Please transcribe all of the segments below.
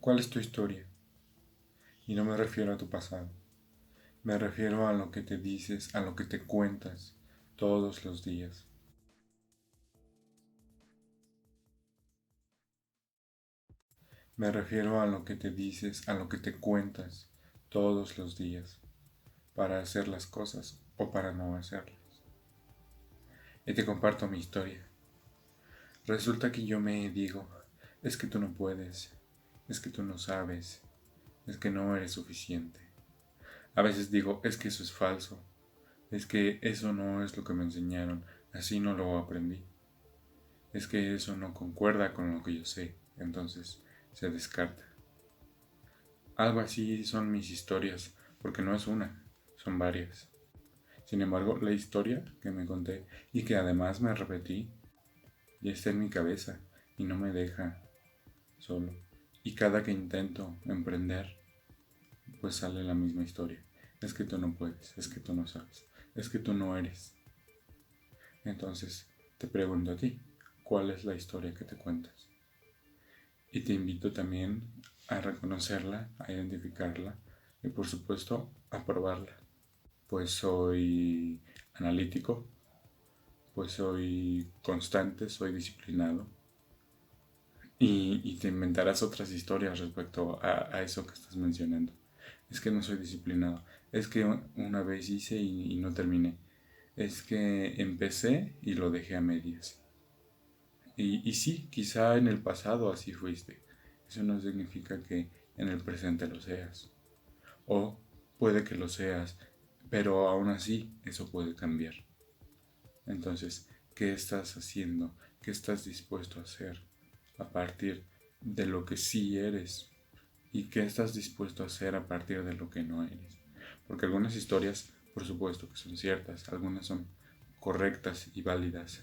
¿Cuál es tu historia? Y no me refiero a tu pasado. Me refiero a lo que te dices, a lo que te cuentas todos los días. Me refiero a lo que te dices, a lo que te cuentas todos los días para hacer las cosas o para no hacerlas. Y te comparto mi historia. Resulta que yo me digo, es que tú no puedes, es que tú no sabes, es que no eres suficiente. A veces digo, es que eso es falso, es que eso no es lo que me enseñaron, así no lo aprendí. Es que eso no concuerda con lo que yo sé, entonces se descarta. Algo así son mis historias, porque no es una, son varias. Sin embargo, la historia que me conté y que además me repetí, ya está en mi cabeza y no me deja solo. Y cada que intento emprender, pues sale la misma historia. Es que tú no puedes, es que tú no sabes, es que tú no eres. Entonces, te pregunto a ti, ¿cuál es la historia que te cuentas? Y te invito también a reconocerla, a identificarla y por supuesto a probarla. Pues soy analítico, pues soy constante, soy disciplinado y te inventarás otras historias respecto a eso que estás mencionando. Es que no soy disciplinado, es que una vez hice y no terminé, es que empecé y lo dejé a medias. Y sí, quizá en el pasado así fuiste. Eso no significa que en el presente lo seas. O puede que lo seas, pero aún así eso puede cambiar. Entonces, ¿qué estás haciendo? ¿Qué estás dispuesto a hacer a partir de lo que sí eres? ¿Y qué estás dispuesto a hacer a partir de lo que no eres? Porque algunas historias, por supuesto que son ciertas, algunas son correctas y válidas,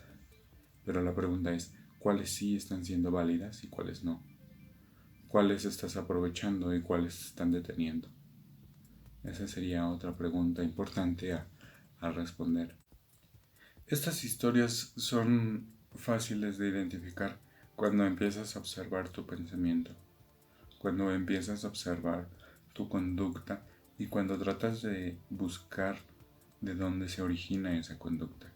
pero la pregunta es, ¿cuáles sí están siendo válidas y cuáles no? ¿Cuáles estás aprovechando y cuáles están deteniendo? Esa sería otra pregunta importante a responder. Estas historias son fáciles de identificar cuando empiezas a observar tu pensamiento, cuando empiezas a observar tu conducta y cuando tratas de buscar de dónde se origina esa conducta.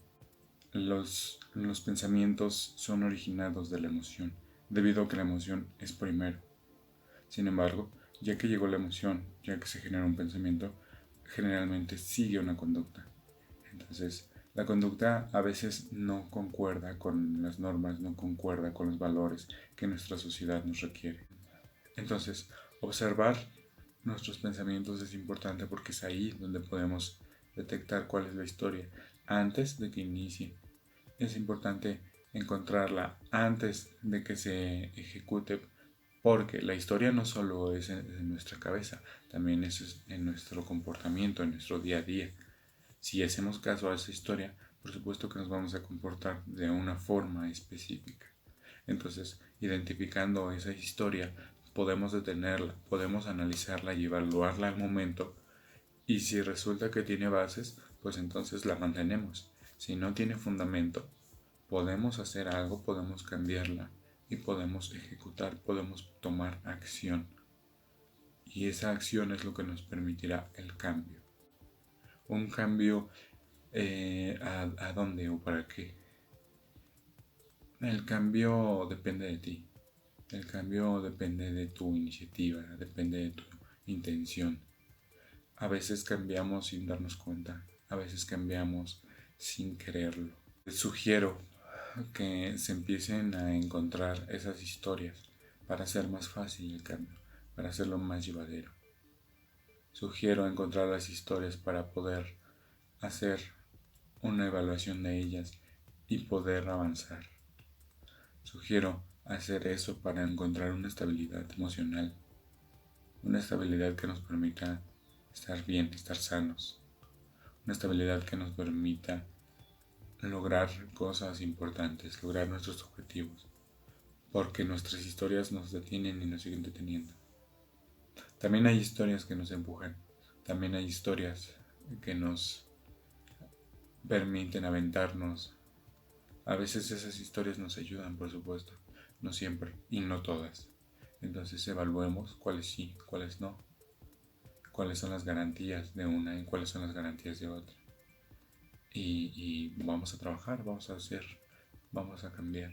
Los pensamientos son originados de la emoción, debido a que la emoción es primero. Sin embargo, ya que llegó la emoción, ya que se genera un pensamiento, generalmente sigue una conducta. Entonces, la conducta a veces no concuerda con las normas, no concuerda con los valores que nuestra sociedad nos requiere. Entonces, observar nuestros pensamientos es importante porque es ahí donde podemos detectar cuál es la historia antes de que inicie. Es importante encontrarla antes de que se ejecute porque la historia no solo es en nuestra cabeza, también es en nuestro comportamiento, en nuestro día a día. Si hacemos caso a esa historia, por supuesto que nos vamos a comportar de una forma específica. Entonces, identificando esa historia, podemos detenerla, podemos analizarla y evaluarla al momento. Y si resulta que tiene bases, pues entonces la mantenemos. Si no tiene fundamento, podemos hacer algo, podemos cambiarla y podemos ejecutar, podemos tomar acción. Y esa acción es lo que nos permitirá el cambio. Un cambio a dónde o para qué. El cambio depende de ti. El cambio depende de tu iniciativa, depende de tu intención. A veces cambiamos sin darnos cuenta, a veces cambiamos sin quererlo. Les sugiero que se empiecen a encontrar esas historias para hacer más fácil el cambio, para hacerlo más llevadero. Sugiero encontrar las historias para poder hacer una evaluación de ellas y poder avanzar. Sugiero hacer eso para encontrar una estabilidad emocional, una estabilidad que nos permita estar bien, estar sanos, una estabilidad que nos permita lograr cosas importantes, lograr nuestros objetivos, porque nuestras historias nos detienen y nos siguen deteniendo. También hay historias que nos empujan, también hay historias que nos permiten aventarnos. A veces esas historias nos ayudan, por supuesto, no siempre y no todas. Entonces evaluemos cuáles sí, cuáles no, cuáles son las garantías de una y cuáles son las garantías de otra. Y vamos a trabajar, vamos a hacer, vamos a cambiar.